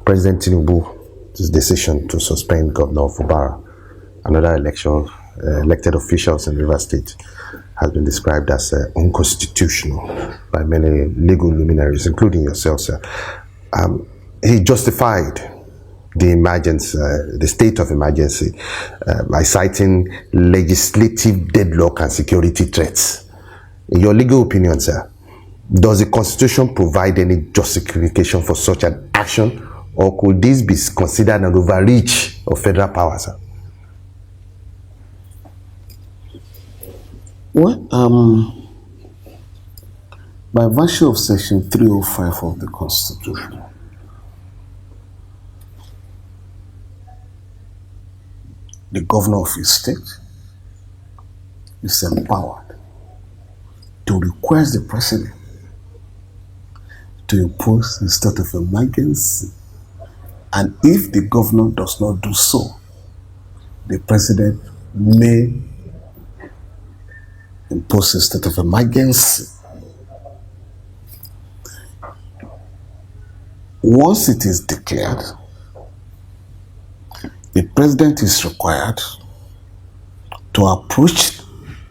President Tinubu's decision to suspend Governor Fubara and other elected officials in Rivers State has been described as unconstitutional by many legal luminaries, including yourself, sir. He justified the emergency, the state of emergency, by citing legislative deadlock and security threats. In your legal opinion, sir, does the Constitution provide any justification for such an action, or could this be considered an overreach of federal power, sir? Well, by virtue of Section 305 of the Constitution, the governor of a state is empowered to request the president to impose a state of emergency, and if the governor does not do so, the president may impose a state of emergency. Once it is declared, the president is required to approach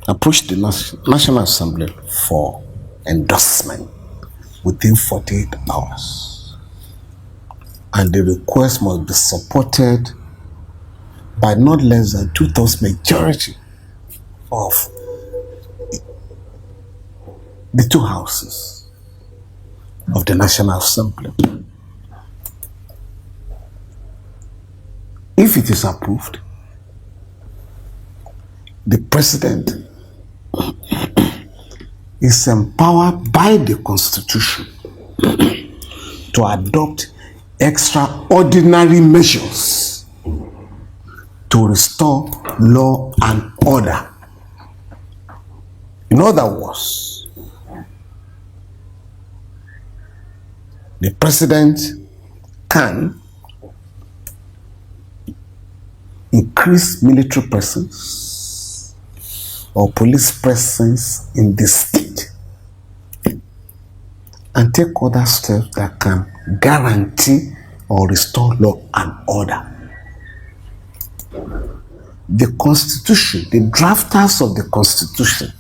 the National Assembly for endorsement within 48 hours. And the request must be supported by not less than 2/3 majority of the two houses of the National Assembly. If it is approved, the president is empowered by the Constitution to adopt extraordinary measures to restore law and order. In other words, the president can increase military presence or police presence in the state and take other steps that can guarantee or restore law and order. The Constitution, the drafters of the Constitution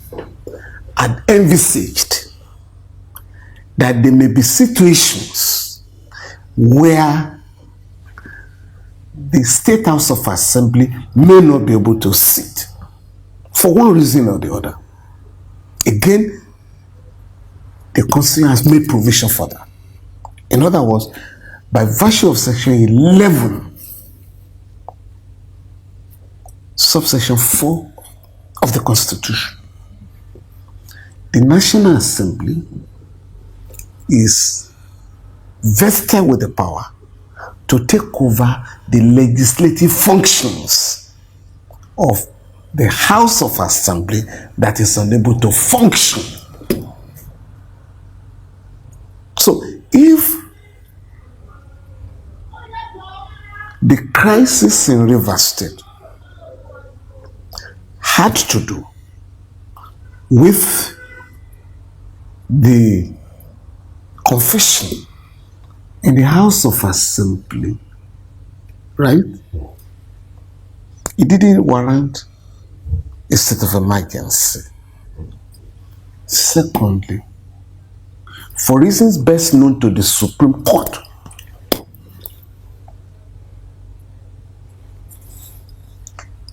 had envisaged that there may be situations where the State House of Assembly may not be able to sit for one reason or the other. Again, the Constitution has made provision for that. In other words, by virtue of Section 11, subsection 4 of the Constitution, the National Assembly is vested with the power to take over the legislative functions of the House of Assembly that is unable to function. So if the crisis in Rivers State had to do with the confession in the House of Assembly, right? It didn't warrant a state of emergency. Secondly, for reasons best known to the Supreme Court,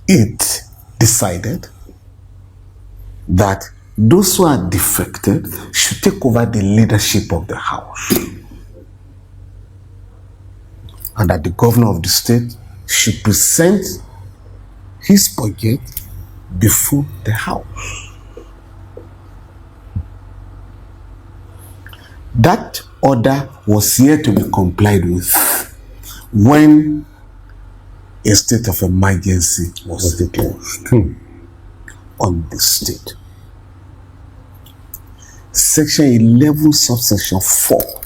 it decided that those who are defected should take over the leadership of the House, and that the governor of the state should present his budget before the House. That order was yet to be complied with when a state of emergency was declared on the state. Section 11, subsection 4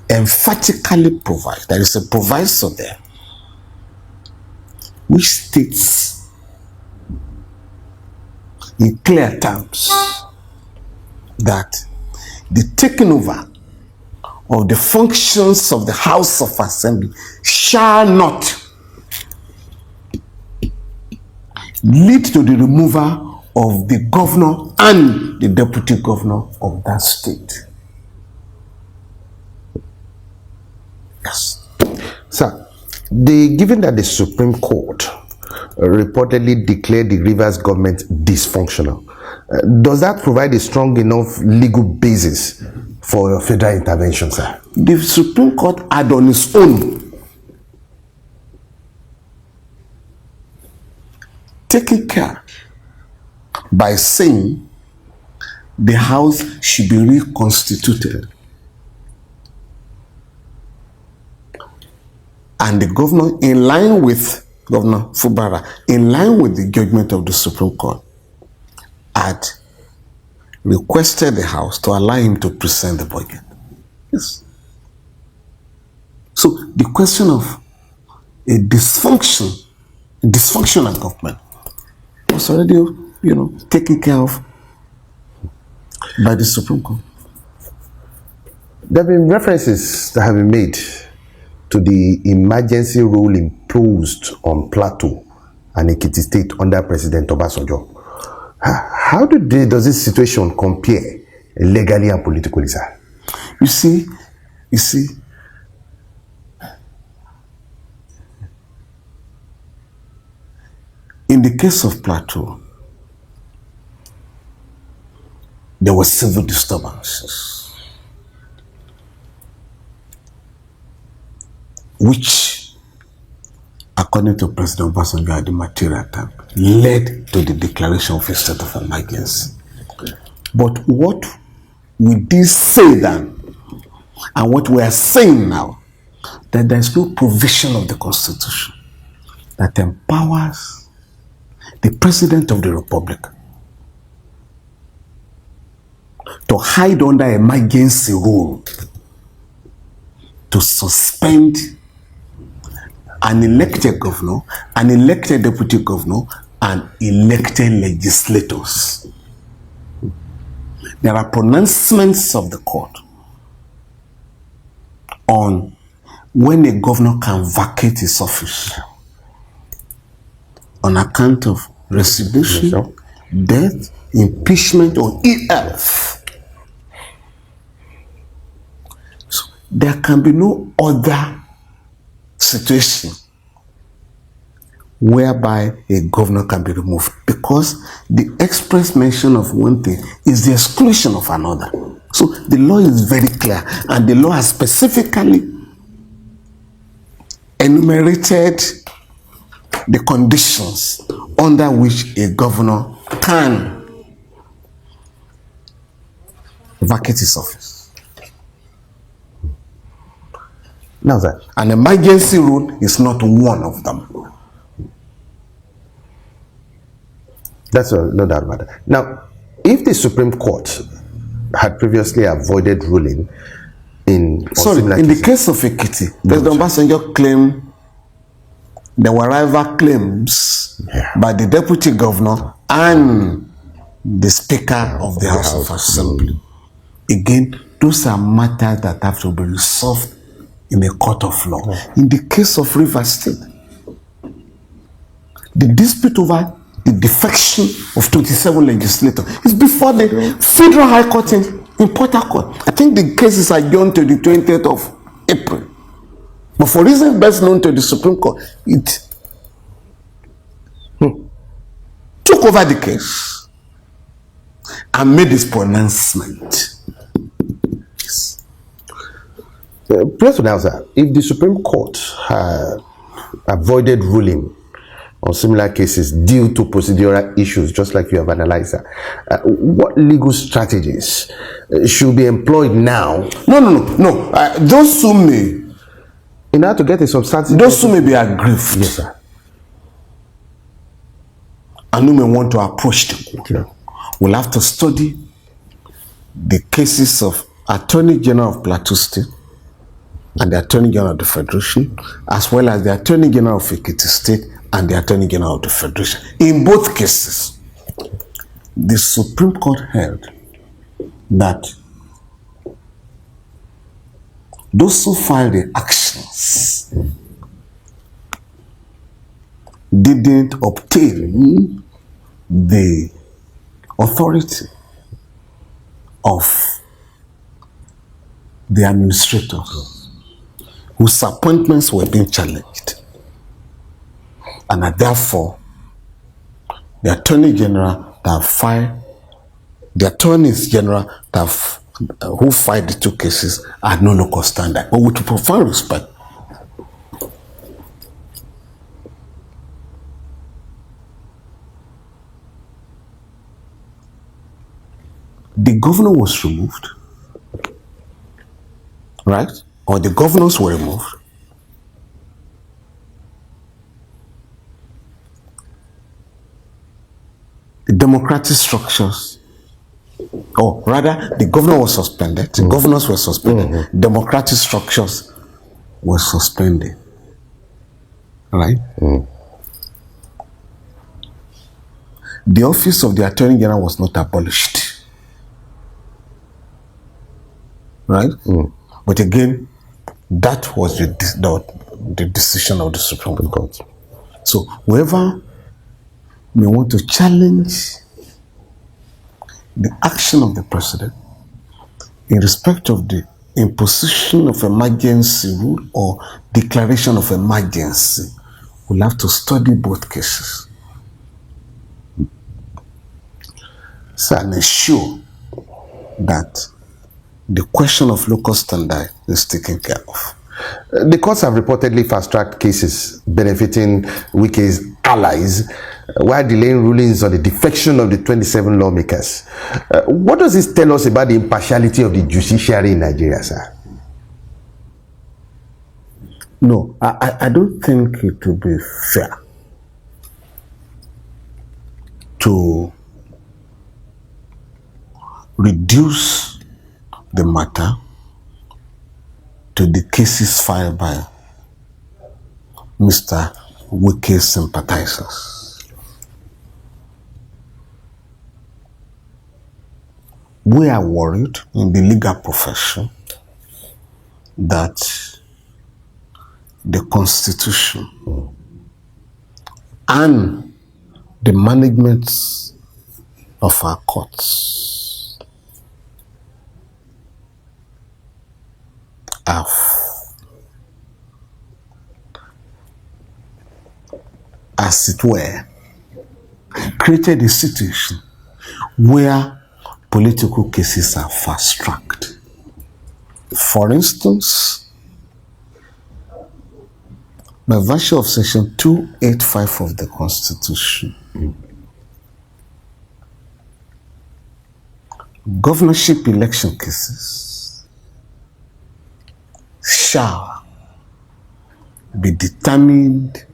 emphatically provides, there is a proviso there, which states in clear terms that the taking over of the functions of the House of Assembly shall not lead to the removal of the governor and the deputy governor of that state. Yes. Sir, given that the Supreme Court reportedly declared the Rivers government dysfunctional, does that provide a strong enough legal basis for federal intervention, sir? The Supreme Court had on its own taken care by saying the House should be reconstituted and the governor, in line with Governor Fubara, in line with the judgment of the Supreme Court, had requested the House to allow him to present the budget. Yes. So the question of a dysfunctional government was already, taken care of by the Supreme Court. There have been references that have been made to the emergency rule imposed on Plateau and Ekiti State under President Obasanjo. How does this situation compare legally and politically, sir? You see, in the case of Plateau, there were civil disturbances, which, according to President Obasanjo at the material time, led to the declaration of a state of emergency. But what we did say then, and what we are saying now, that there is no provision of the Constitution that empowers the President of the Republic to hide under emergency rule to suspend an elected governor, an elected deputy governor, and elected legislators. There are pronouncements of the court on when a governor can vacate his office on account of resignation, death, impeachment, or ill health. So there can be no other situation whereby a governor can be removed, because the express mention of one thing is the exclusion of another. So the law is very clear, and the law has specifically enumerated the conditions under which a governor can vacate his office. Now, sir, an emergency rule is not one of them. That's no doubt about it. Now, if the Supreme Court had previously avoided ruling in the case of Ekiti, President Obasanjo claimed there were rival claims by the deputy governor and the Speaker of the House of Assembly. Again, those are matters that have to be resolved in a court of law. In the case of Rivers State, the dispute over the defection of 27 legislators is before the Federal High Court in Port Harcourt. I think the case is adjourned to the 20th of April. But for reasons best known to the Supreme Court, it took over the case and made this pronouncement. Yes. Plus, if the Supreme Court had avoided ruling on similar cases due to procedural issues, just like you have analyzed that, what legal strategies should be employed now? No. Those who may, in order to get a substantive, those who may be aggrieved, yes, sir, and who may want to approach the court, will have to study the cases of Attorney General of Plateau State and the Attorney General of the Federation, as well as the Attorney General of Ekiti State and the Attorney General of the Federation. In both cases, the Supreme Court held that those who filed the actions didn't obtain the authority of the administrators whose appointments were being challenged, and are therefore the attorney general that filed, the attorneys general that who filed the two cases are no longer standard. But with profound respect, the governor was removed, right? Or the governors were removed. The democratic structures, or rather, the governor was suspended, the governors were suspended, democratic structures were suspended, right? The office of the attorney general was not abolished, right? But again, that was the decision of the Supreme Court. So whoever may want to challenge the action of the president in respect of the imposition of emergency rule or declaration of emergency will have to study both cases and ensure that the question of local standard is taken care of. The courts have reportedly fast-tracked cases benefiting Wike's allies while delaying rulings on the defection of the 27 lawmakers. What does this tell us about the impartiality of the judiciary in Nigeria, sir? No, I don't think it will be fair to reduce the matter to the cases filed by Mr. Wike's sympathizers. We are worried in the legal profession that the Constitution and the management of our courts have as it were created a situation where political cases are fast-tracked. For instance, by virtue of Section 285 of the Constitution, governorship election cases shall be determined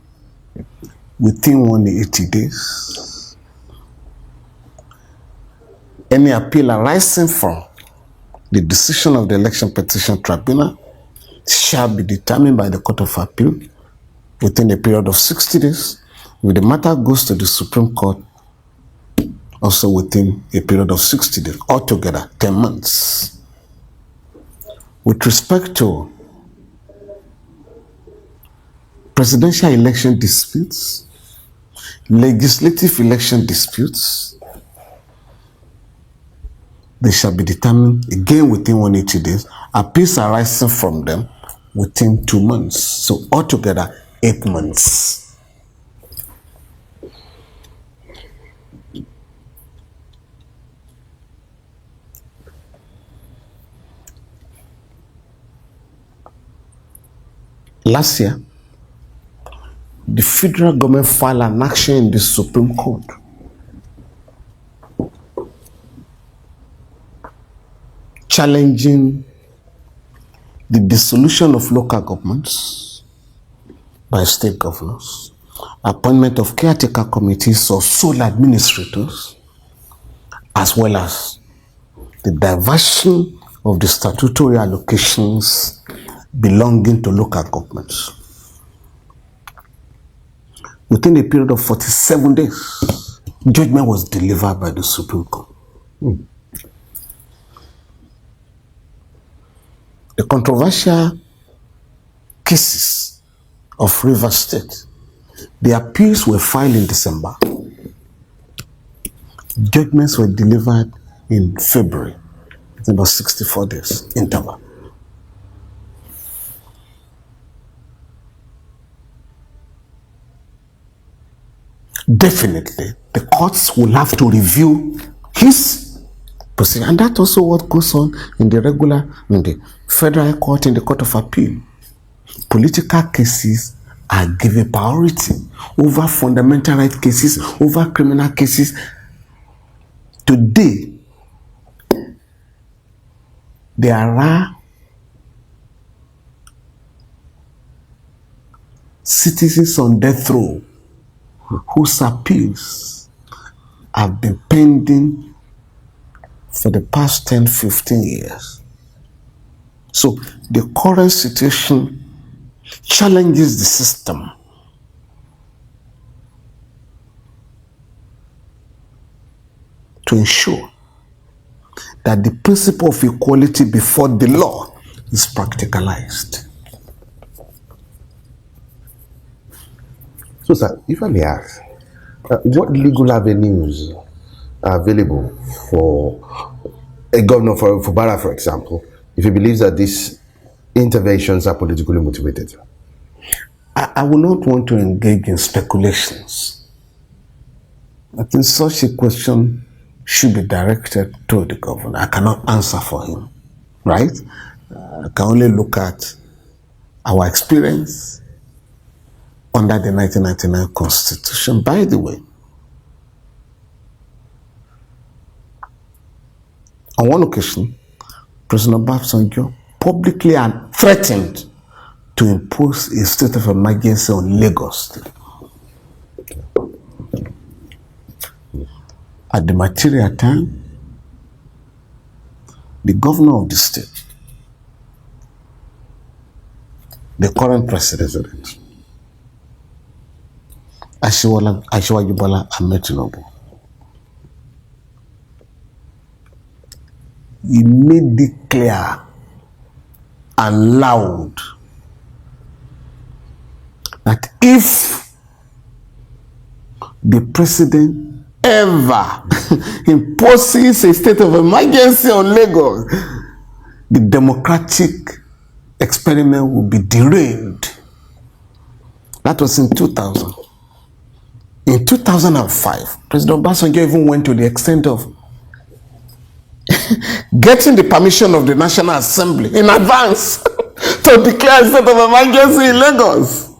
within 180 days. Any appeal arising from the decision of the Election Petition Tribunal shall be determined by the Court of Appeal within a period of 60 days. If the matter goes to the Supreme Court, also within a period of 60 days, altogether 10 months. With respect to presidential election disputes, legislative election disputes, they shall be determined again within 180 days. Appeals arising from them within 2 months. So altogether 8 months. Last year, the federal government filed an action in the Supreme Court challenging the dissolution of local governments by state governors, appointment of caretaker committees or sole administrators, as well as the diversion of the statutory allocations belonging to local governments. Within a period of 47 days, judgment was delivered by the Supreme Court. the controversial cases of Rivers State. The appeals were filed in December. Judgments were delivered in February. It's about 64 days interval. Definitely, the courts will have to review his position. And that's also what goes on in the federal court, in the Court of Appeal. Political cases are given priority over fundamental right cases, over criminal cases. Today, there are citizens on death row whose appeals have been pending for the past 10, 15 years. So the current situation challenges the system to ensure that the principle of equality before the law is practicalized. So, sir, if I may ask, what legal avenues are available for a governor for Fubara, for example, if he believes that these interventions are politically motivated? I would not want to engage in speculations. I think such a question should be directed to the governor. I cannot answer for him, right? I can only look at our experience under the 1999 Constitution. By the way, on one occasion, President Obasanjo publicly threatened to impose a state of emergency on Lagos State. At the material time, the governor of the state, the current president, Asiwaju Bola Ahmed Tinubu, he made it clear and loud that if the president ever imposes a state of emergency on Lagos, the democratic experiment will be derailed. That was in 2000. In 2005, President Obasanjo even went to the extent of getting the permission of the National Assembly in advance to declare a state of emergency in Lagos.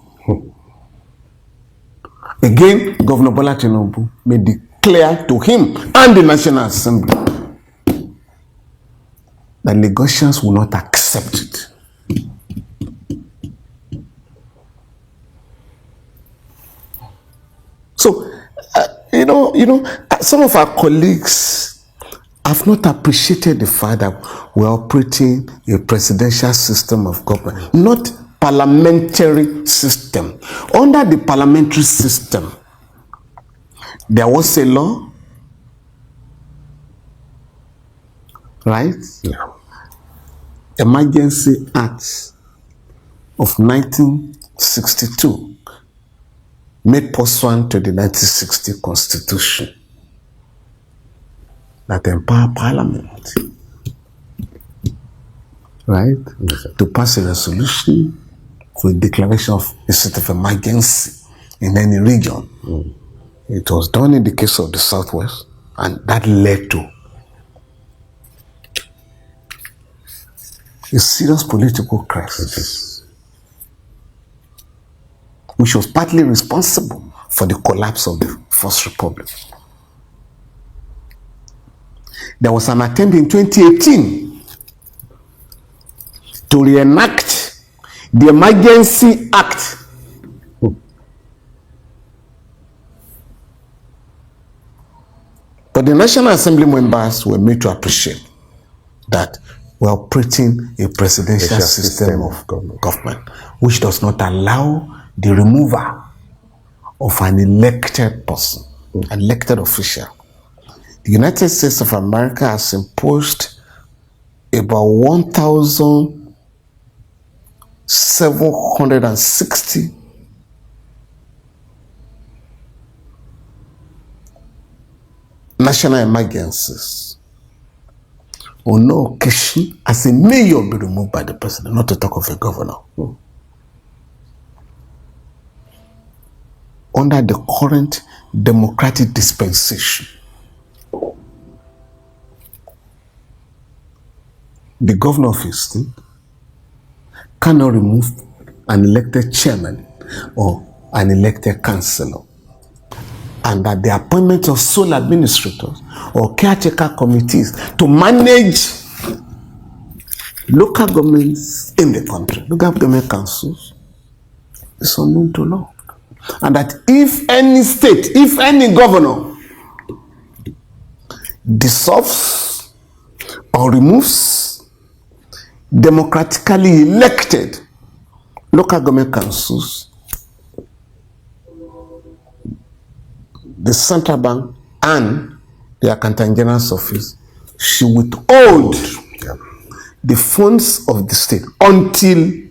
Again, Governor Bola Tinubu made it clear to him and the National Assembly that Lagosians will not accept it. So, some of our colleagues have not appreciated the fact that we're operating a presidential system of government, not parliamentary system. Under the parliamentary system, there was a law, right? Yeah. Emergency Act of 1962, made pursuant to the 1960 Constitution, that empower Parliament, right, to pass a resolution for a declaration of a state of emergency in any region. It was done in the case of the Southwest, and that led to a serious political crisis, which was partly responsible for the collapse of the First Republic. There was an attempt in 2018 to reenact the Emergency Act. But the National Assembly members were made to appreciate that we're operating a presidential system of government, which does not allow the removal of an elected person, an elected official. The United States of America has imposed about 1,000 760 national emergencies on no occasion as a mayor be removed by the president, not to talk of a governor. Under the current democratic dispensation, the governor of a state cannot remove an elected chairman or an elected councillor, and that the appointment of sole administrators or caretaker committees to manage local governments in the country, local government councils, is unknown to law. And that if any state, if any governor dissolves or removes democratically elected local government councils, the central bank and the accountant general's office should withhold the funds of the state until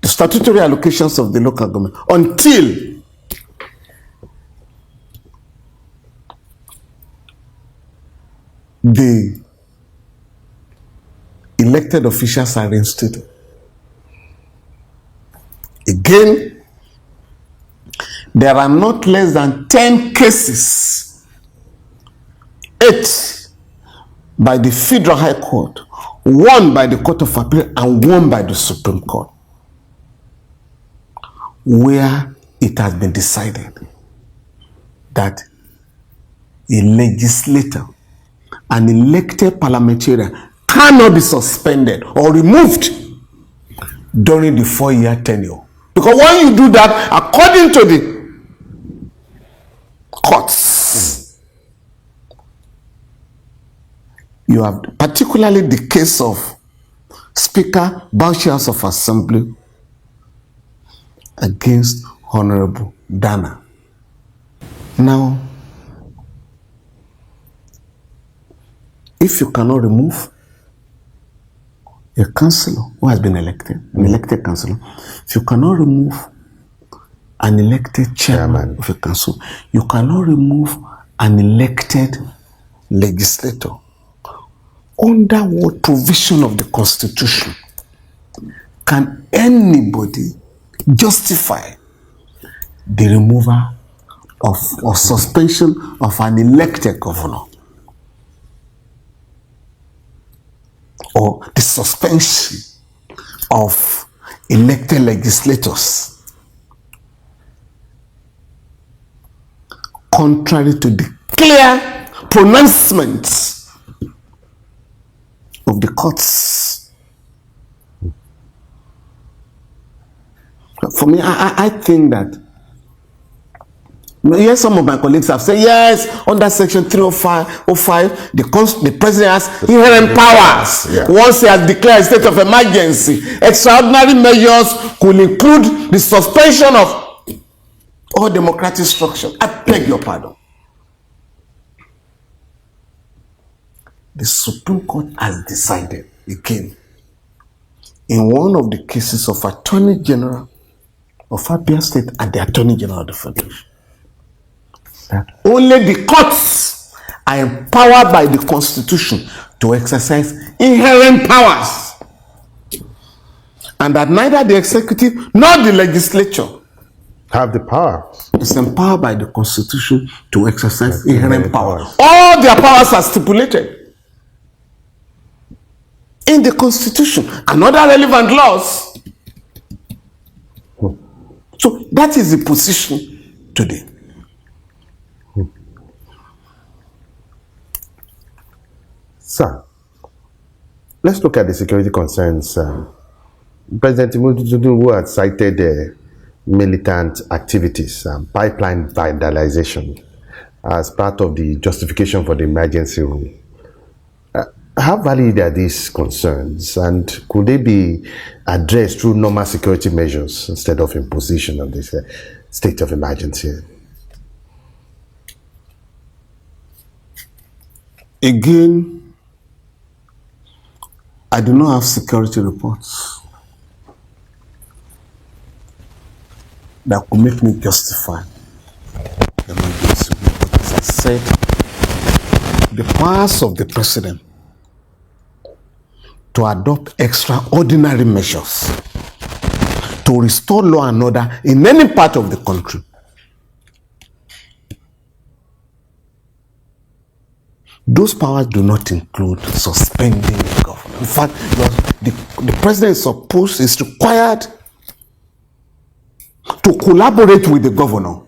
the statutory allocations of the local government, until the elected officials are reinstated. Again, there are not less than 10 cases, 8 by the Federal High Court, 1 by the Court of Appeal, and 1 by the Supreme Court, where it has been decided that a legislator, an elected parliamentarian, cannot be suspended or removed during the 4-year tenure. Because when you do that, according to the courts, you have particularly the case of Speaker Bauchi House of Assembly against Honorable Dana. Now, if you cannot remove a councillor who has been elected, an elected councillor, if you cannot remove an elected chairman of a council, you cannot remove an elected legislator. Under what provision of the Constitution can anybody justify the removal of or suspension of an elected governor, or the suspension of elected legislators, contrary to the clear pronouncements of the courts? For me, I think that, yes, some of my colleagues have said, yes, under section 305, the president has inherent powers. Yeah. Once he has declared a state of emergency, extraordinary measures could include the suspension of all democratic structure. I beg your pardon. The Supreme Court has decided again, in one of the cases of Attorney General of Abia State and the Attorney General of the Federation, that only the courts are empowered by the Constitution to exercise inherent powers, and that neither the executive nor the legislature have the power. Is empowered by the Constitution to exercise inherent powers. All their powers are stipulated in the Constitution and other relevant laws. So that is the position today. Sir, let's look at the security concerns. President Tinubu had cited militant activities, pipeline vandalization as part of the justification for the emergency rule. How valid are these concerns, and could they be addressed through normal security measures instead of imposition of this state of emergency? Again, I do not have security reports that could make me justify emergency. But as I said, the powers of the president to adopt extraordinary measures to restore law and order in any part of the country those powers do not include suspending the governor. In fact, the president is required to collaborate with the governor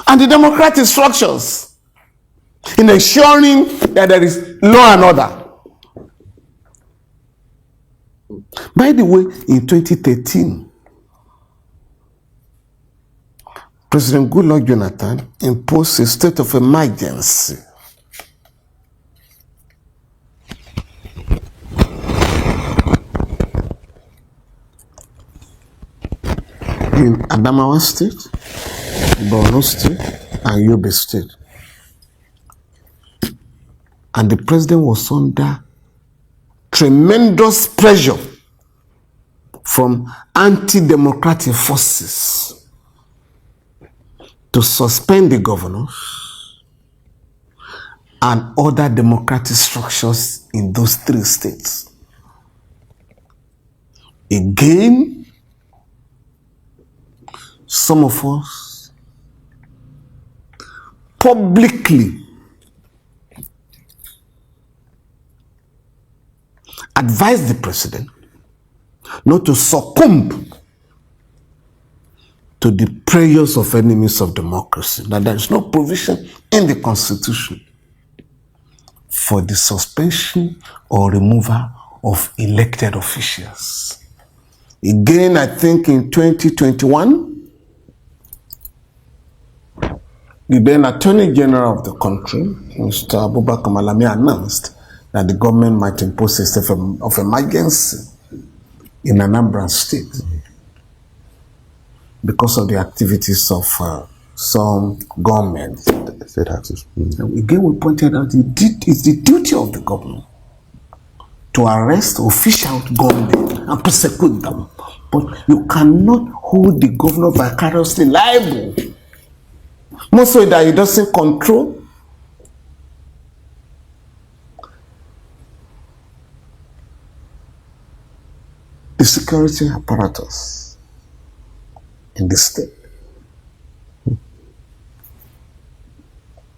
and the democratic structures in ensuring that there is law and order. By the way, in 2013, President Goodluck Jonathan imposed a state of emergency in Adamawa State, Borno State, and Yobe State. And the president was under tremendous pressure from anti-democratic forces to suspend the governors and other democratic structures in those three states. Again, some of us publicly advised the president not to succumb to the prayers of enemies of democracy, that there is no provision in the Constitution for the suspension or removal of elected officials. Again, I think in 2021, the then Attorney General of the country, Mr. Abubakar Malami, announced that the government might impose a state of emergency in Anambra State because of the activities of some government. State actors. Again, we pointed out it's the duty of the government to arrest official government and prosecute them. But you cannot hold the governor vicariously liable. More so that he doesn't control the security apparatus in the state.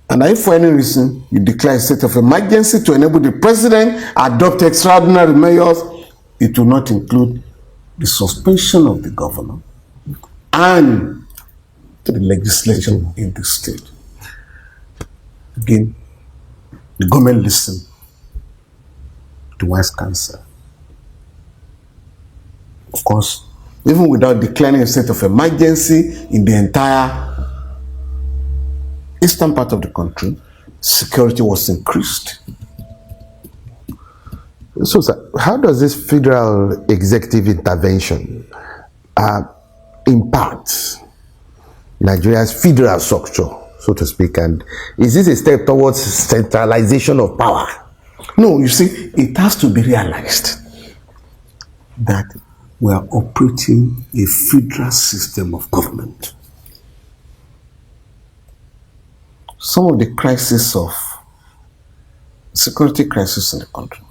And if for any reason you declare a state of emergency to enable the president adopt extraordinary measures, it will not include the suspension of the governor and the legislation in the state. Again, the government listened to wise counsel. Of course, even without declaring a state of emergency in the entire eastern part of the country, security was increased. So, sir, how does this federal executive intervention impact Nigeria's federal structure, so to speak? And is this a step towards centralization of power? No, you see, it has to be realized that we are operating a federal system of government. Some of the crises of security crisis in the country,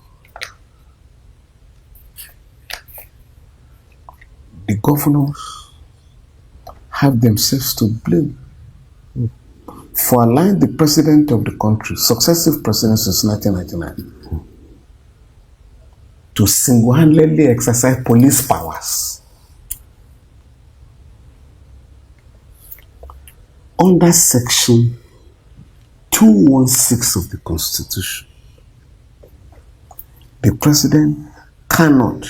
the governors have themselves to blame for allowing the president of the country, successive presidents since 1999, to single-handedly exercise police powers under Section 216 of the Constitution. The president cannot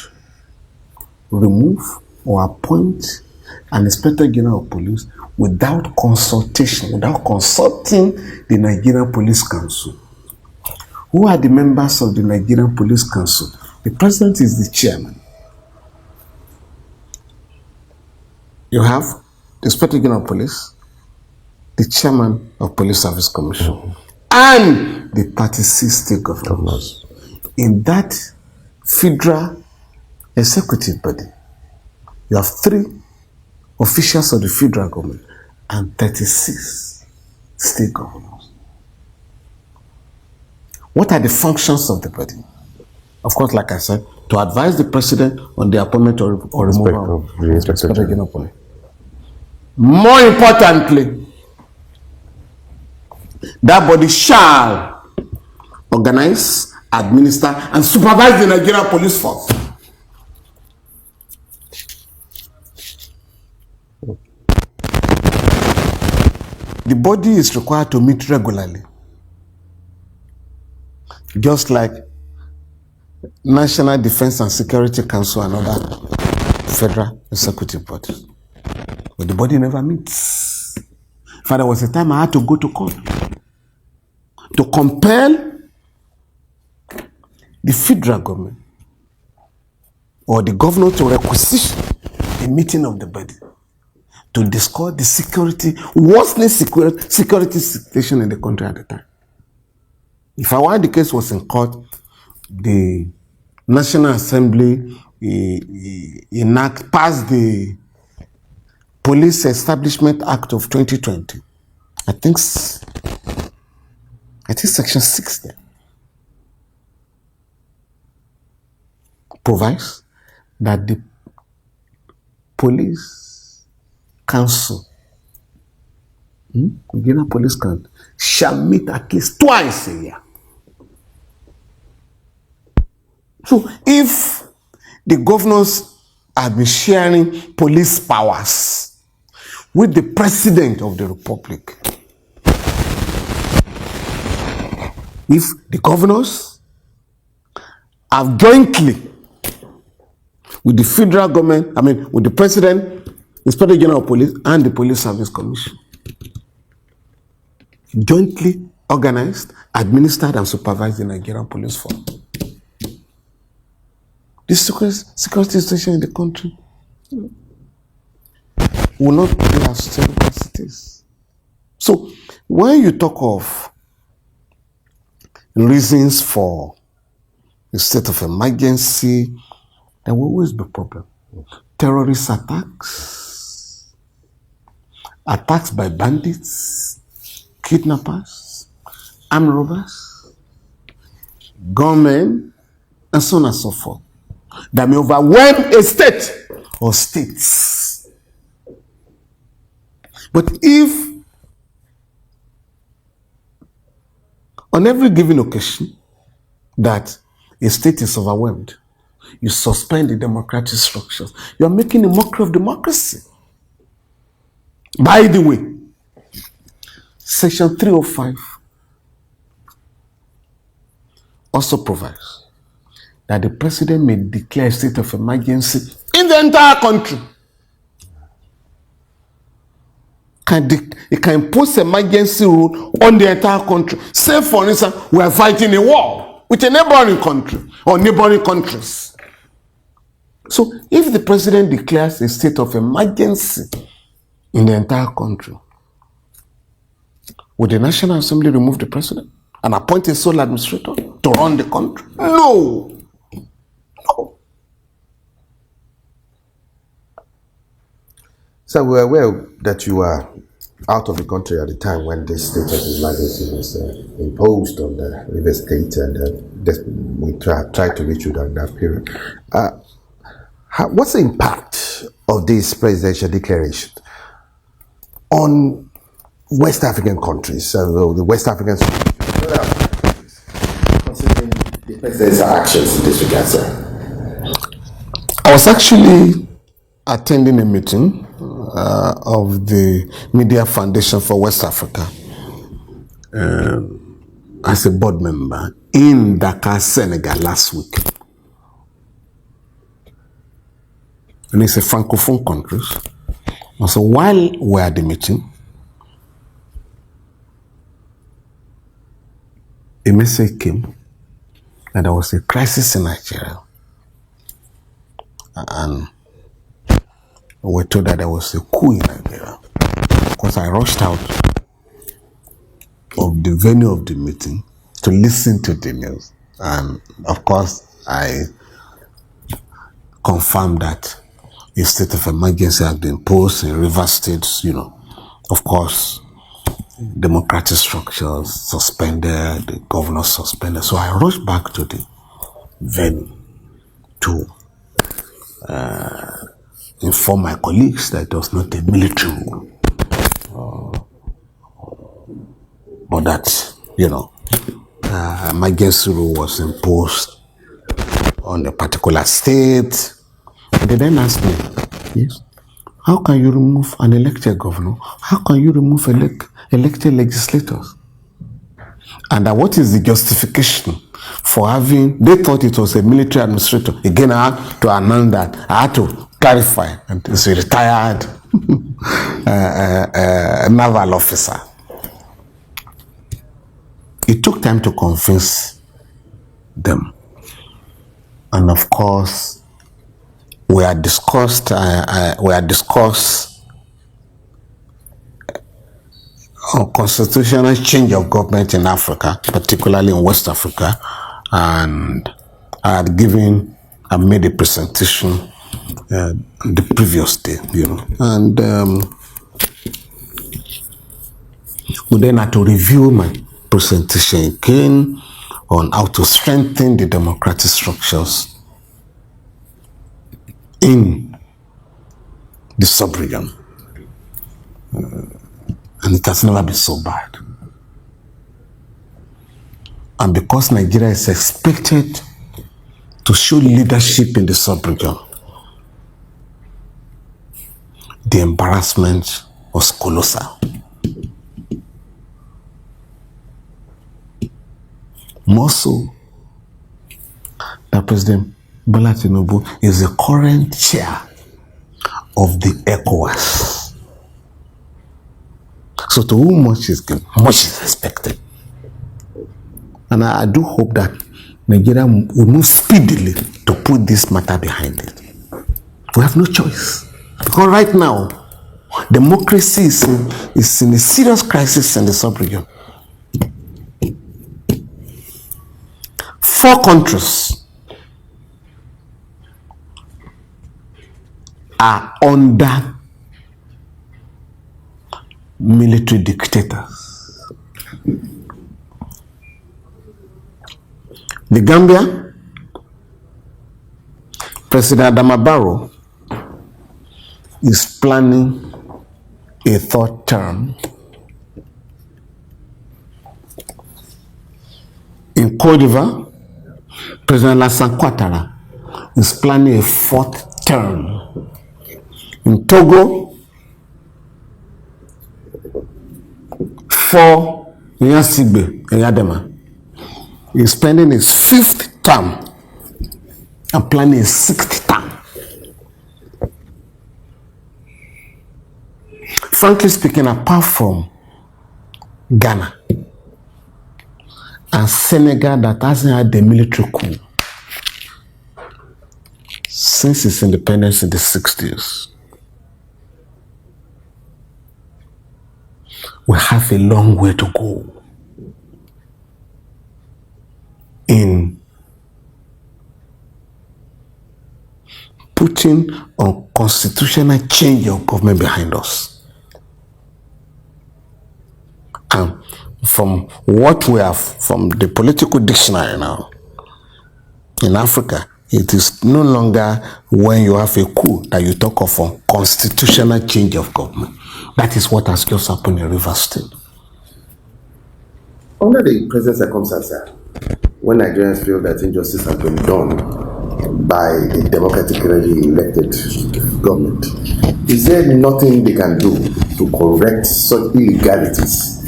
remove or appoint an Inspector General of Police without consultation, without consulting the Nigerian Police Council. Who are the members of the Nigerian Police Council? The president is the chairman. You have the Inspector General of Police, the chairman of Police Service Commission, and the 36 state governors. In that federal executive body, you have 3 officials of the federal government, and 36 state governors. What are the functions of the body? Of course, like I said, to advise the president on the appointment or removal of the Inspector General of Police. More importantly, that body shall organize, administer, and supervise the Nigerian police force. The body is required to meet regularly, just like National Defense and Security Council and other federal executive bodies. But the body never meets. In fact, there was a time I had to go to court to compel the federal government or the governor to requisition a meeting of the body to discuss the worsening security situation in the country at the time. If while the case was in court, the National Assembly passed the Police Establishment Act of 2020. I think Section 6 there provides that the police council, Nigerian Police Council, shall meet at least twice a year. So if the governors have been sharing police powers with the president of the republic, if the governors have jointly with the federal government, with the president, Inspector General of Police, and the Police Service Commission, jointly organized, administered, and supervised the Nigerian police force, the security situation in the country will not be as stable as it is. So, when you talk of reasons for a state of emergency, there will always be problems. Terrorist attacks, attacks by bandits, kidnappers, armed robbers, gunmen, and so on and so forth, that may overwhelm a state or states. But if on every given occasion that a state is overwhelmed, you suspend the democratic structures, you are making a mockery of democracy. By the way, Section 305 also provides that the president may declare a state of emergency in the entire country. It can impose emergency rule on the entire country. Say, for instance, we are fighting a war with a neighboring country or neighboring countries. So, if the president declares a state of emergency in the entire country, would the National Assembly remove the president and appoint a sole administrator to run the country? No. No. So we're aware that you were out of the country at the time when this state of emergency was imposed on the River State, and we tried to reach you during that period. What's the impact of this presidential declaration on West African countries, the West African countries, considering the president's actions in this regard, sir? I was actually attending a meeting of the Media Foundation for West Africa as a board member in Dakar, Senegal last week. And it's a francophone country. And so while we're at the meeting, a message came that there was a crisis in Nigeria. And we were told that there was a coup in Nigeria. Of course, I rushed out of the venue of the meeting to listen to the news. And of course, I confirmed that a state of emergency has been imposed in River States, of course, democratic structures suspended, the governor suspended. So I rushed back to the venue to inform my colleagues that it was not a military rule, but that, emergency rule was imposed on a particular state. And they then asked me, yes, how can you remove an elected governor? How can you remove elected legislators? And what is the justification for they thought it was a military administrator. Again, I had to announce that. I had to clarify. And it's a retired naval officer. It took time to convince them. And of course, we had discussed on constitutional change of government in Africa, particularly in West Africa, and I made a presentation the previous day, and we then had to review my presentation again on how to strengthen the democratic structures in the sub-region. And it has never been so bad. And because Nigeria is expected to show leadership in the sub-region, the embarrassment was colossal. More so that President Bola Tinubu is the current chair of the ECOWAS. So to whom much is given, much is expected. And I do hope that Nigeria will move speedily to put this matter behind it. We have no choice. Because right now, democracy is in a serious crisis in the sub-region. 4 countries are under military dictators. The Gambia, President Adama Barrow is planning a 3rd term. In Cote d'Ivoire, President Alassane Ouattara is planning a 4th term. In Togo, Nyasigbe Eyadema is spending his 5th term and planning a 6th term. Frankly speaking, apart from Ghana and Senegal that hasn't had the military coup since its independence in the 60s, we have a long way to go in putting a constitutional change of government behind us. And from what we have, from the political dictionary now, in Africa, it is no longer when you have a coup that you talk of a constitutional change of government. That is what has just happened in River State. Under the present circumstances, when Nigerians feel that injustice has been done by a democratically elected government, is there nothing they can do to correct such illegalities?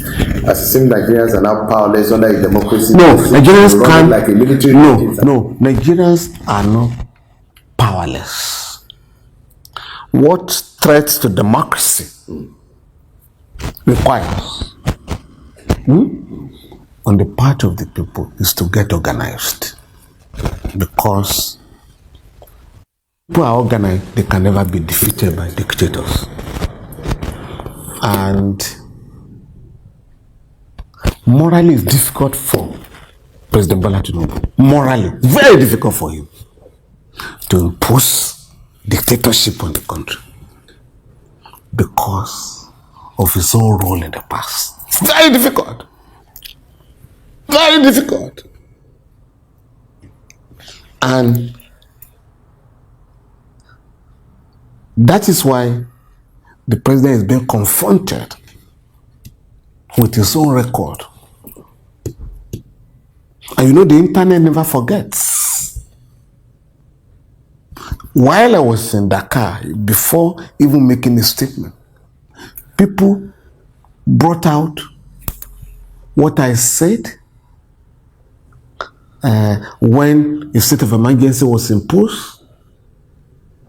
As it seems Nigerians are now powerless under a democracy. No, Nigerians can't. Like a military. No, Nigerians are not powerless. What threats to democracy requires on the part of the people is to get organized, because people are organized, they can never be defeated by dictators. And morally, it's difficult for President Bola Tinubu. Morally, very difficult for him to impose dictatorship on the country because of his own role in the past. It's very difficult. Very difficult. And that is why the president is being confronted with his own record. And you know, the internet never forgets. While I was in Dakar, before even making a statement, people brought out what I said when a state of emergency was imposed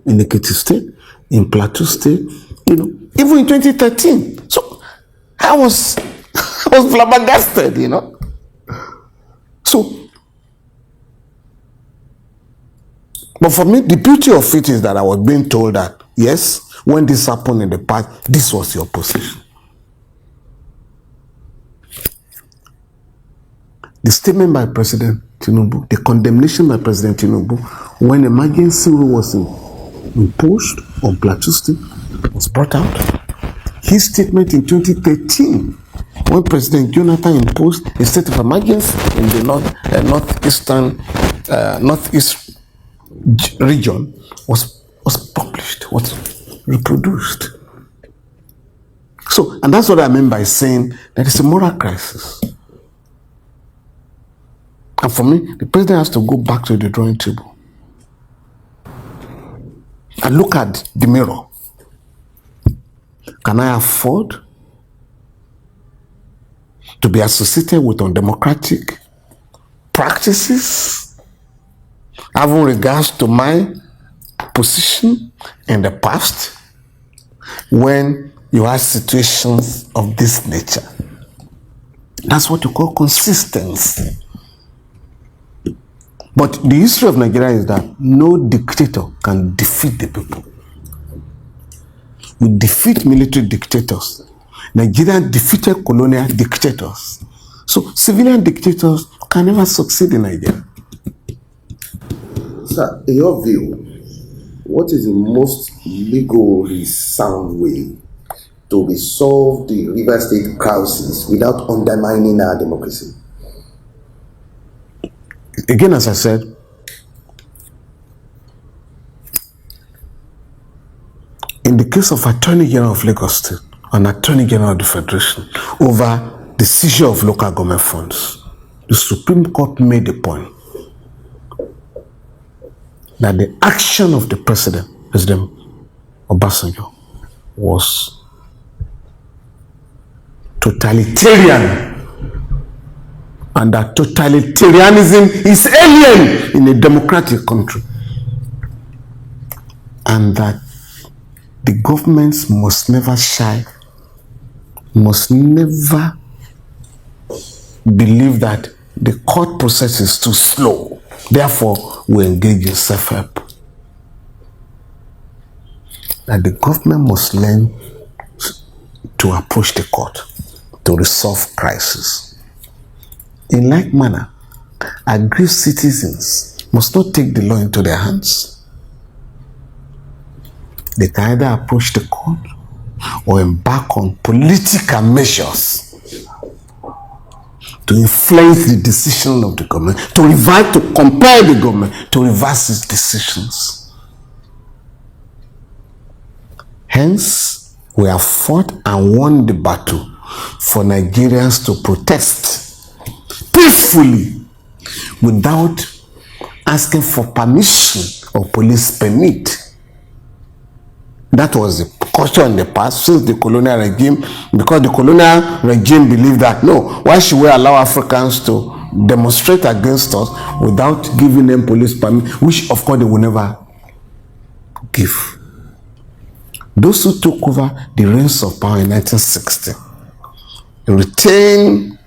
in Ekiti State, in Plateau State, you know, even in 2013. So I was flabbergasted, you know. So, but for me, the beauty of it is that I was being told that, yes, when this happened in the past, this was your position. The statement by President Tinubu, the condemnation by President Tinubu, when emergency rule was imposed on Plateau State, was brought out. His statement in 2013, when President Jonathan imposed a state of emergency in the northeast region, was published, was reproduced. So, and that's what I mean by saying that it's a moral crisis. And for me, the president has to go back to the drawing table and look at the mirror. Can I afford to be associated with undemocratic practices, having regards to my position in the past, when you have situations of this nature? That's what you call consistency. But the history of Nigeria is that no dictator can defeat the people. We defeat military dictators. Nigeria defeated colonial dictators. So civilian dictators can never succeed in Nigeria. Sir, in your view, what is the most legally sound way to resolve the River State crisis without undermining our democracy? Again, as I said, in the case of Attorney General of Lagos State and Attorney General of the Federation over the seizure of local government funds, the Supreme Court made the point that the action of the President Obasanjo, was totalitarian, and that totalitarianism is alien in a democratic country, and that the governments must never believe that the court process is too slow. Therefore, we engage in self-help. That the government must learn to approach the court to resolve crisis. In like manner, aggrieved citizens must not take the law into their hands. They can either approach the court or embark on political measures to influence the decision of the government, to compel the government to reverse its decisions. Hence, we have fought and won the battle for Nigerians to protest peacefully without asking for permission or police permit. That was the culture in the past since the colonial regime, because the colonial regime believed that, no, why should we allow Africans to demonstrate against us without giving them police permit, which of course they will never give. Those who took over the reins of power in 1960 retained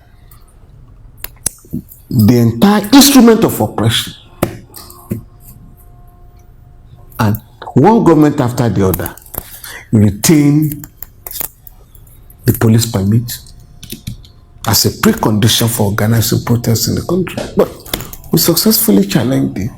the entire instrument of oppression, and one government after the other retain the police permit as a precondition for organizing protests in the country. But we successfully challenged it.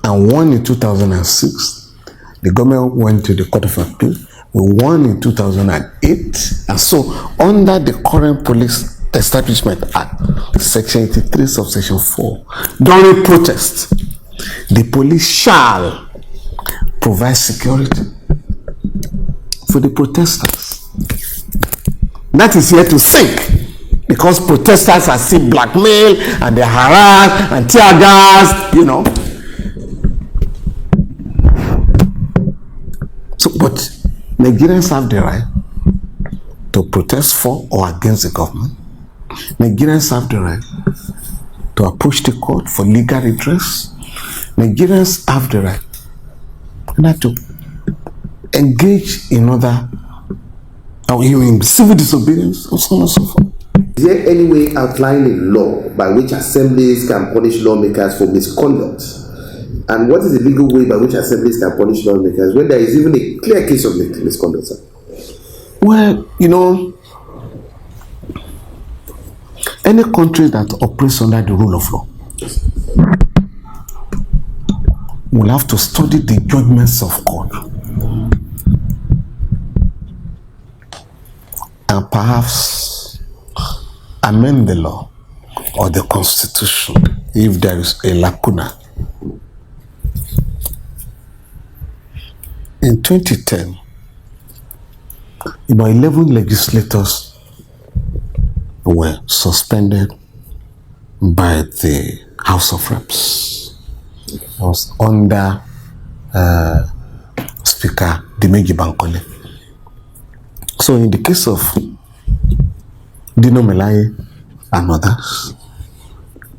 and won in 2006. The government went to the Court of Appeal. We won in 2008. And so, under the current Police Establishment Act, Section 83, subsection 4, during protest, the police shall provide security for the protesters. That is here to sink, because protesters are still blackmailed and they're harassed and tear gas, you know. So, but Nigerians have the right to protest for or against the government. Nigerians have the right to approach the court for legal redress. Nigerians have the right to engage in other, in civil disobedience, and so on and so forth. Is there any way outlined in law by which assemblies can punish lawmakers for misconduct? And what is the legal way by which assemblies can punish lawmakers when there is even a clear case of misconduct, sir? Well, you know, any country that operates under the rule of law will have to study the judgments of God and perhaps amend the law or the constitution if there is a lacuna. In 2010, about 11 legislators were suspended by the House of Reps. It was under Speaker Dimeji Bankole. So in the case of Dino Melaye and others,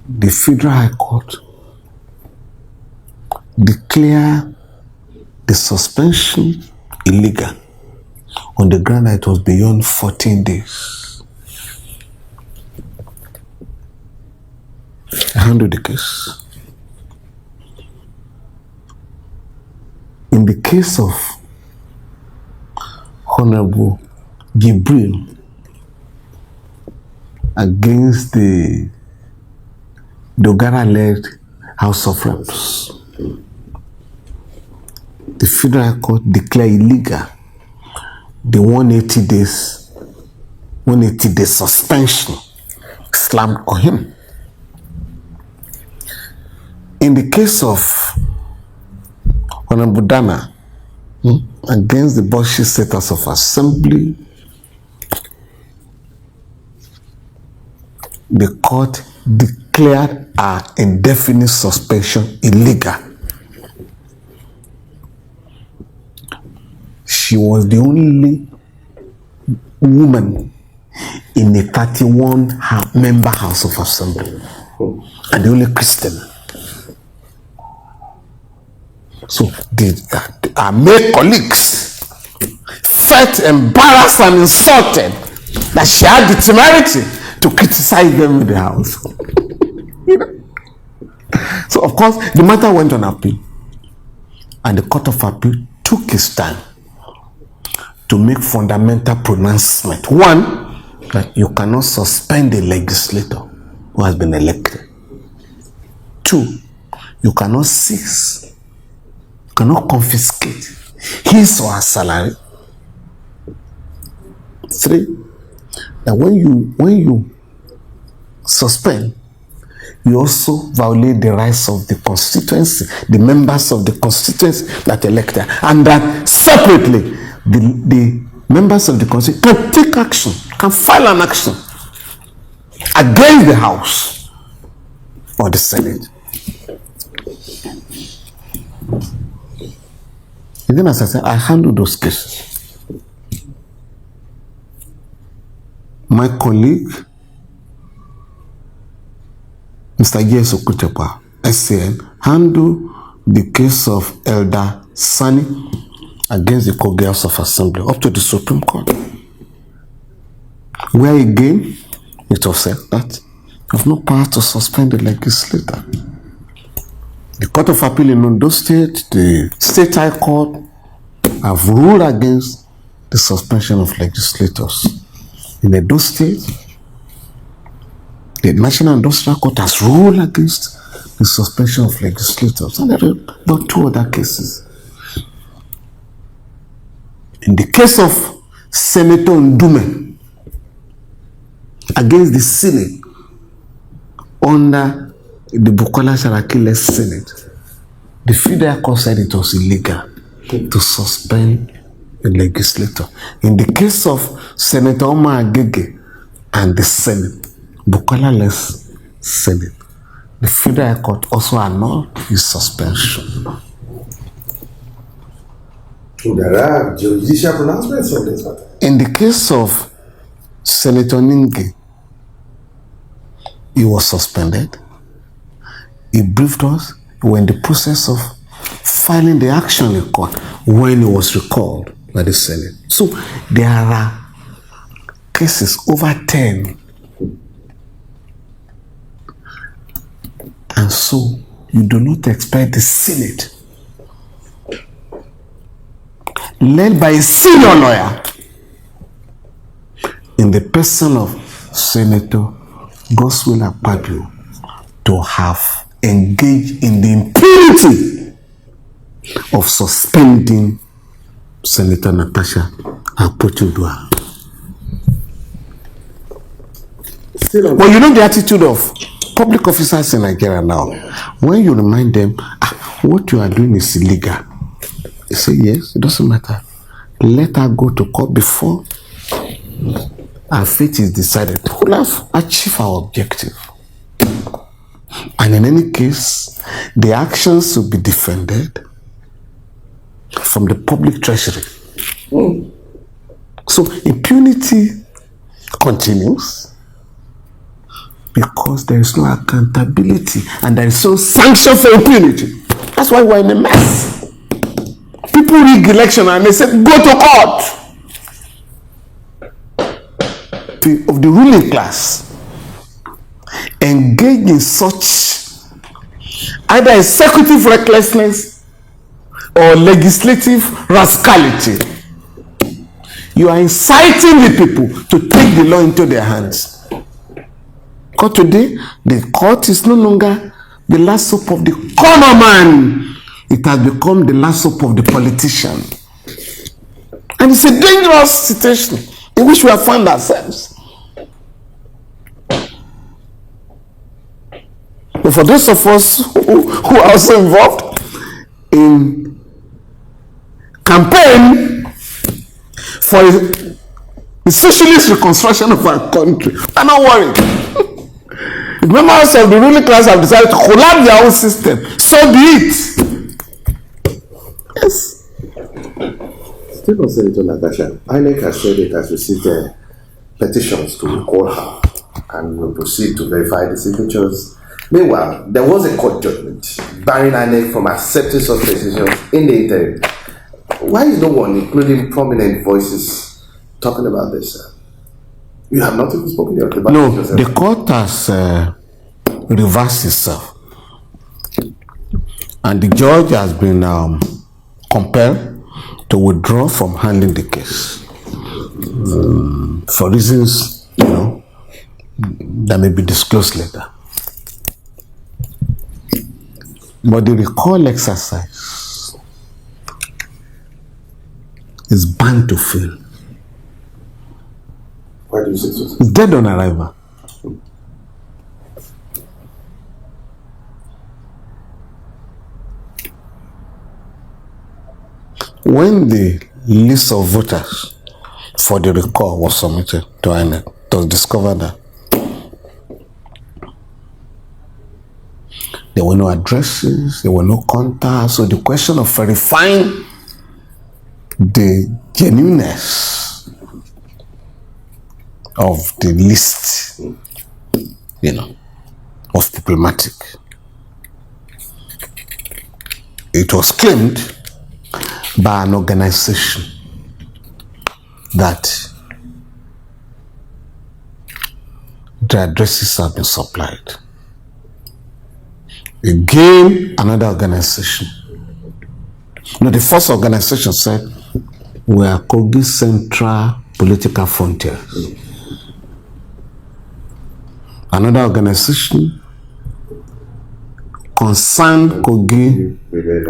the Federal High Court declared the suspension illegal on the ground that it was beyond 14 days. I handled the case. In the case of Honorable Gibril against the Dogara-led House of Reps, the Federal Court declared illegal the 180 day suspension slammed on him. In the case of Honorable Dana against the Bauchi State House of Assembly, the court declared an indefinite suspension illegal. She was the only woman in a 31-member House of Assembly and the only Christian. So our male colleagues felt embarrassed and insulted that she had the temerity to criticize them in the House. So of course, the matter went on appeal, and the Court of Appeal took its time to make fundamental pronouncement. One, that you cannot suspend a legislator who has been elected. Two, you cannot seize, you cannot confiscate his or her salary. Three, that when you suspend, you also violate the rights of the constituency, the members of the constituency that elected, and that separately the members of the constituency can take action, can file an action against the House or the Senate. Again, as I said, I handle those cases. My colleague, Mr. J.S. Okutepa, SCN, handled the case of Elder Sani against the Kogi House of Assembly up to the Supreme Court, where again it was said that you have no power to suspend the legislator. The Court of Appeal in Ondo State, the State High Court have ruled against the suspension of legislators. In Edo State, the National Industrial Court has ruled against the suspension of legislators, and there are about 2 other cases. In the case of Senator Ndume against the Senate under the Bukola Saraki-led Senate, the Federal Court said it was illegal to suspend a legislator. In the case of Senator Omar Agege and the Senate, Bukola-led Senate, the Federal Court also annulled his suspension. There are judicial pronouncements on this matter. In the case of Senator Ningi, he was suspended. He briefed us. We were in the process of filing the action in court when he was recalled by the Senate. So there are cases over 10. And so you do not expect the Senate, led by a senior lawyer, in the person of Senator Godswill Akpabio, to have engaged in the impunity of suspending Senator Natasha Akpotudua. Well, you know the attitude of public officers in Nigeria now. When you remind them, what you are doing is illegal, they say, yes, it doesn't matter. Let her go to court before our fate is decided. We'll have achieved our objective. And in any case, the actions will be defended from the public treasury. So impunity continues because there is no accountability and there is no sanction for impunity. That's why we're in a mess. People rig election and they say, go to court. Of the ruling class engage in such either executive recklessness or legislative rascality. You are inciting the people to take the law into their hands. Because today, the court is no longer the last hope of the common man. It has become the last hope of the politician. And it's a dangerous situation in which we have found ourselves. But for those of us who are also involved in campaign for the socialist reconstruction of our country, I'm not worried. The members of the ruling class have decided to collapse their own system. So be it. Yes. Still on Senator Natasha, INEC has said it has received petitions to recall her and will proceed to verify the signatures. Meanwhile, there was a court judgment barring INEC from accepting such petitions in the interim. Why is no one, including prominent voices, talking about this? You have not even spoken about it. No, the court has reversed itself. And the judge has been compelled to withdraw from handling the case. For reasons, that may be disclosed later. But the recall exercise is bound to fail. Why do you say so? It's dead on arrival. When the list of voters for the recall was submitted to INEC, it was discovered that there were no addresses, there were no contacts. So the question of verifying the genuineness of the list, was problematic. It was claimed by an organization that the addresses have been supplied. Again, another organization. The first organization said, we are Kogi Central Political Frontiers. Another organization concern Kogi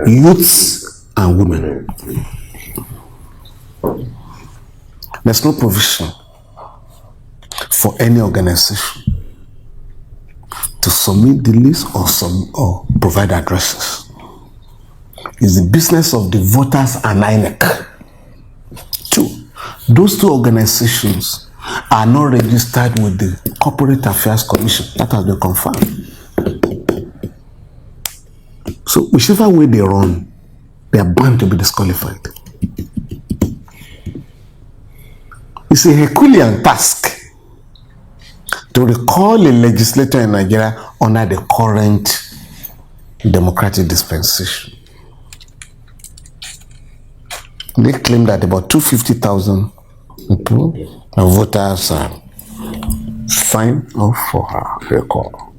youths and women. There's no provision for any organization to submit the list or provide addresses. It's the business of the voters and INEC. 2, those 2 organizations are not registered with the Corporate Affairs Commission. That has been confirmed. So whichever way they run, they are bound to be disqualified. It's a Herculean task to recall a legislator in Nigeria under the current democratic dispensation. They claim that about 250,000 people and voters signed up for her recall,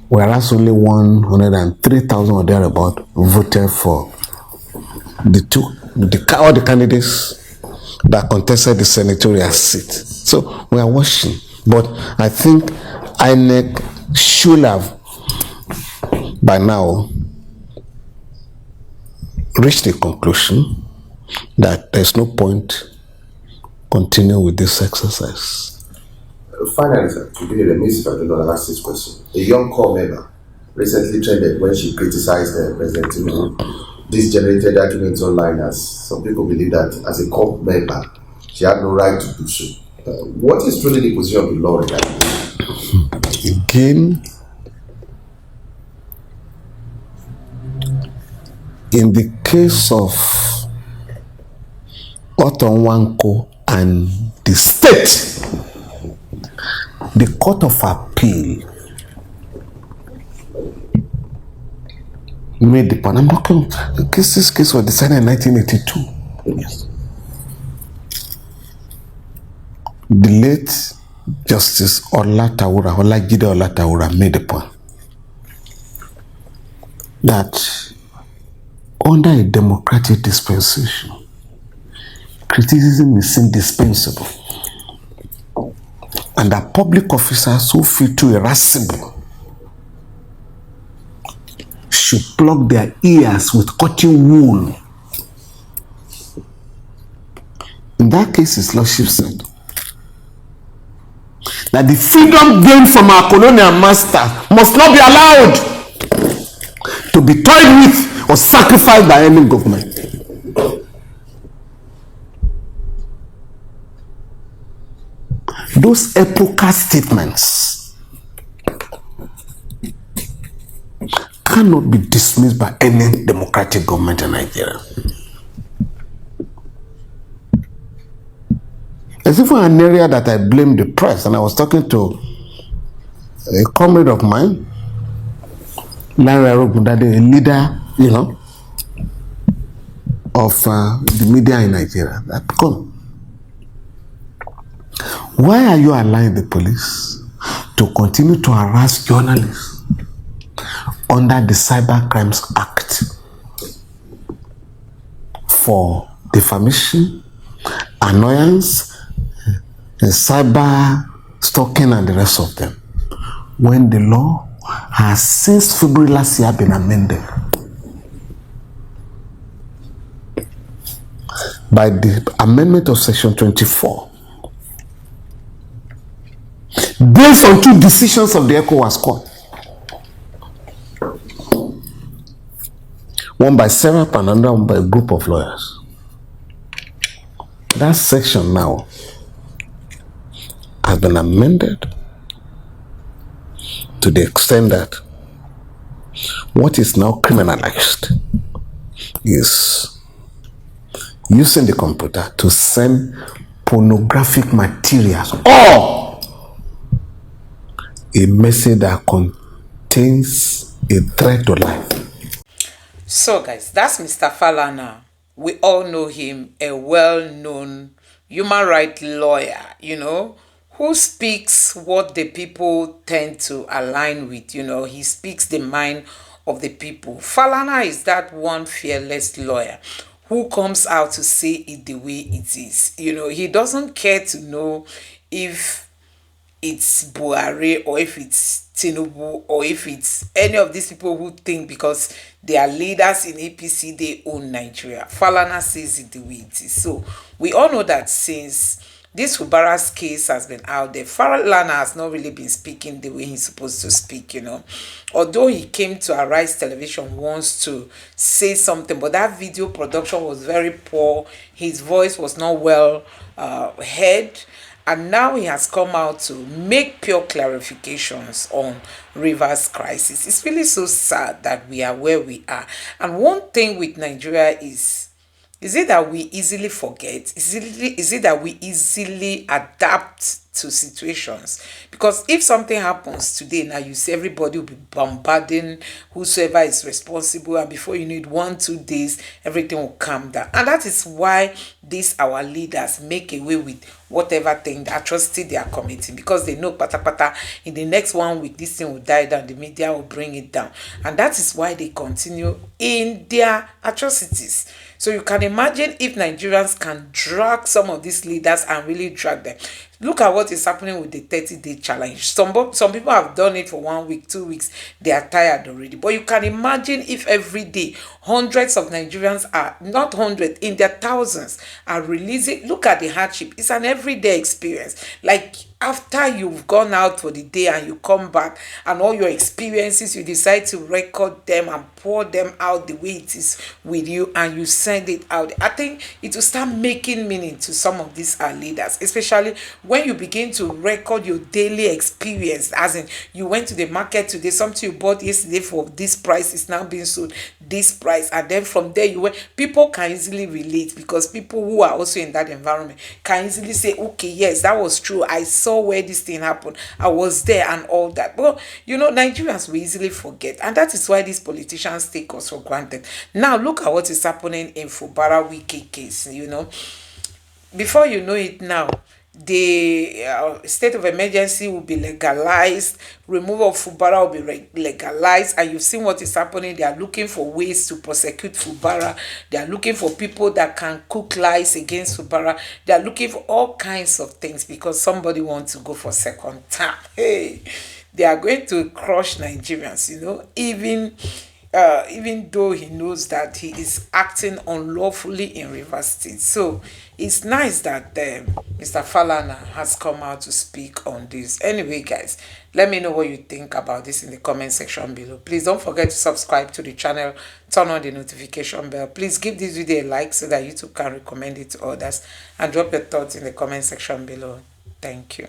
whereas only 103,000 or thereabout voted for all the candidates that contested the senatorial seat. So we are watching, but I think INEC should have by now reached a conclusion that there's no point continue with this exercise. Finally, sir, to be remiss if I do not ask this question. A young core member recently trended when she criticized President Tinubu. This generated arguments online as some people believe that as a core member, she had no right to do so. What is truly the position of the law regarding this? Again, in the case of Otonwanko and the state, the Court of Appeal made the point. I'm talking, this case was decided in 1982. Yes. The late Justice Olajide Olatawura made the point that under a democratic dispensation, criticism is indispensable, and that public officers who feel too irascible should plug their ears with cotton wool. In that case, his lordship said that the freedom gained from our colonial master must not be allowed to be toyed with or sacrificed by any government. Those epochal statements cannot be dismissed by any democratic government in Nigeria. There's even an area that I blame the press, and I was talking to a comrade of mine, Larry Arogundade, a leader, of the media in Nigeria. That why are you allowing the police to continue to harass journalists under the Cyber Crimes Act for defamation, annoyance, cyber stalking, and the rest of them, when the law has since February last year been amended by the amendment of Section 24, based on 2 decisions of the ECOWAS court, one by Serap and another one by a group of lawyers. That section now has been amended to the extent that what is now criminalized is using the computer to send pornographic materials or a message that contains a threat to life. So guys, that's Mr. Falana. We all know him, a well-known human rights lawyer, who speaks what the people tend to align with. He speaks the mind of the people. Falana is that one fearless lawyer who comes out to say it the way it is. He doesn't care to know if it's Buhari or if it's Tinubu or if it's any of these people who think because they are leaders in APC they own Nigeria. Falana says it the way it is. So we all know that since this Fubara's case has been out there, Falana has not really been speaking the way he's supposed to speak, you know. Although he came to Arise Television once to say something, but that video production was very poor. His voice was not well heard. And now he has come out to make pure clarifications on Rivers crisis. It's really so sad that we are where we are. And one thing with Nigeria is it that we easily forget? Is it that we easily adapt to situations? Because if something happens today, now you see everybody will be bombarding whosoever is responsible, and before you need 1-2 days, everything will calm down. And that is why these our leaders make away with whatever thing, the atrocity they are committing, because they know pata in the next 1 week this thing will die down, the media will bring it down, and that is why they continue in their atrocities. So you can imagine if Nigerians can drag some of these leaders and really drag them. Look at what is happening with the 30-day challenge. Some people have done it for 1 week, 2 weeks. They are tired already. But you can imagine if every day hundreds of Nigerians are, not hundreds, in their thousands, are releasing. Look at the hardship. It's an everyday experience. Like after you've gone out for the day and you come back and all your experiences, you decide to record them and pour them out the way it is with you and you send it out. I think it will start making meaning to some of these leaders, especially when you begin to record your daily experience, as in you went to the market today, something you bought yesterday for this price is now being sold this price, and then from there you went. People can easily relate because people who are also in that environment can easily say, okay, yes, that was true, I saw where this thing happened, I was there and all that. But you know, Nigerians will easily forget, and that is why these politicians take us for granted. Now look at what is happening in Fubara Wiki case. You know, before you know it now, the state of emergency will be legalized, removal of Fubara will be legalized, and you've seen what is happening. They are looking for ways to prosecute Fubara. They are looking for people that can cook lies against Fubara. They are looking for all kinds of things because somebody wants to go for second term. Hey, they are going to crush Nigerians, you know, even though he knows that he is acting unlawfully in Rivers State. So it's nice that Mr. Falana has come out to speak on this. Anyway, guys, let me know what you think about this in the comment section below. Please don't forget to subscribe to the channel, turn on the notification bell. Please give this video a like so that YouTube can recommend it to others, and drop your thoughts in the comment section below. Thank you.